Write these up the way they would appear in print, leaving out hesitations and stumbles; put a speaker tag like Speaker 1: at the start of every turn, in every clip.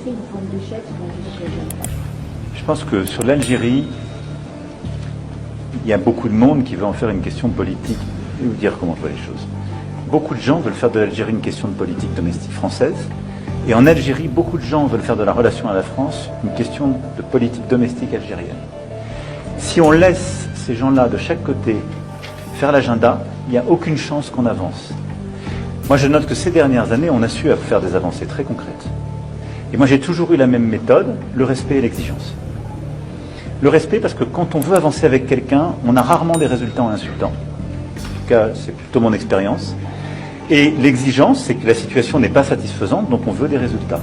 Speaker 1: C'est une forme d'échec sur la gestion.
Speaker 2: Je pense que sur l'Algérie, il y a beaucoup de monde qui veut en faire une question politique et vous dire comment je vois les choses. Beaucoup de gens veulent faire de l'Algérie une question de politique domestique française. Et en Algérie, beaucoup de gens veulent faire de la relation à la France une question de politique domestique algérienne. Si on laisse ces gens-là de chaque côté faire l'agenda, il n'y a aucune chance qu'on avance. Moi, je note que ces dernières années, on a su faire des avancées très concrètes. Et moi, j'ai toujours eu la même méthode, le respect et l'exigence. Le respect parce que quand on veut avancer avec quelqu'un, on a rarement des résultats en l'insultant. En tout cas, c'est plutôt mon expérience. Et l'exigence, c'est que la situation n'est pas satisfaisante, donc on veut des résultats.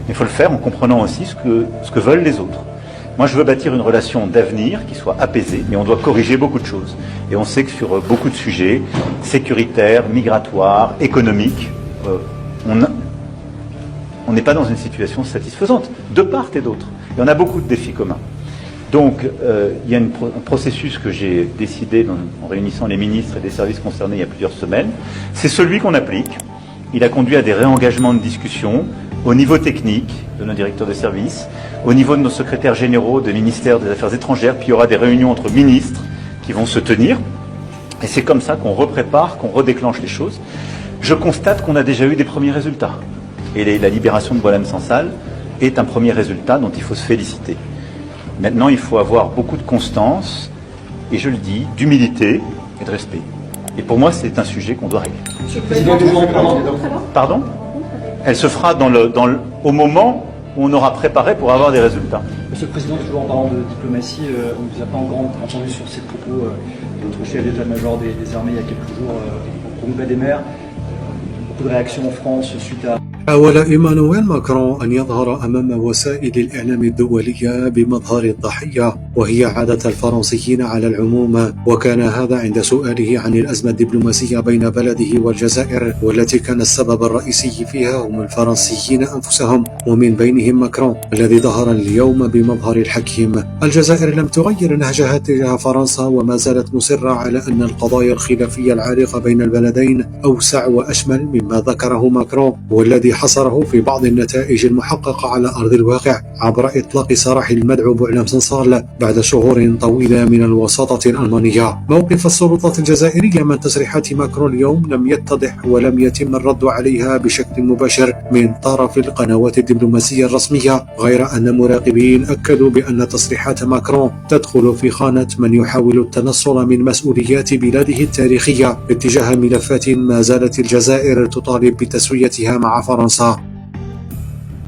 Speaker 2: Mais il faut le faire en comprenant aussi ce que veulent les autres. Moi, je veux bâtir une relation d'avenir qui soit apaisée, mais on doit corriger beaucoup de choses. Et on sait que sur beaucoup de sujets, sécuritaires, migratoires, économiques, on n'est pas dans une situation satisfaisante, de part et d'autre. Et on a beaucoup de défis communs. Donc, il y a un processus que j'ai décidé en réunissant les ministres et des services concernés il y a plusieurs semaines. C'est celui qu'on applique. Il a conduit à des réengagements de discussion au niveau technique de nos directeurs de services, au niveau de nos secrétaires généraux des ministères des Affaires étrangères, puis il y aura des réunions entre ministres qui vont se tenir. Et c'est comme ça qu'on reprépare, qu'on redéclenche les choses. Je constate qu'on a déjà eu des premiers résultats. Et la libération de Boualem Sansal est un premier résultat dont il faut se féliciter. Maintenant, il faut avoir beaucoup de constance, et je le dis, d'humilité et de respect. Et pour moi, c'est un sujet qu'on doit régler. Pardon ? Elle se fera au moment où on aura préparé pour avoir des résultats.
Speaker 3: Monsieur le Président, toujours en parlant de diplomatie, on ne vous a pas encore entendu sur ces propos de notre chef d'état-major des armées il y a quelques jours au congrès des maires. Beaucoup de réactions en France suite à...
Speaker 4: حاول إيمانويل ماكرون أن يظهر أمام وسائل الإعلام الدولية بمظهر الضحية وهي عادة الفرنسيين على العموم، وكان هذا عند سؤاله عن الأزمة الدبلوماسية بين بلده والجزائر والتي كان السبب الرئيسي فيها هم الفرنسيين أنفسهم ومن بينهم ماكرون الذي ظهر اليوم بمظهر الحكيم. الجزائر لم تغير نهجها تجاه فرنسا وما زالت مصرة على أن القضايا الخلافية العالقة بين البلدين أوسع وأشمل مما ذكره ماكرون، والذي حصره في بعض النتائج المحققة على أرض الواقع عبر إطلاق سراح المدعو بوعلام سنصال بعد شهور طويلة من الوساطة الألمانية. موقف السلطات الجزائرية من تصريحات ماكرون اليوم لم يتضح ولم يتم الرد عليها بشكل مباشر من طرف القنوات الدبلوماسية الرسمية، غير أن مراقبين أكدوا بأن تصريحات ماكرون تدخل في خانة من يحاول التنصل من مسؤوليات بلاده التاريخية اتجاه ملفات ما زالت الجزائر تطالب بتسويتها مع فرنسا.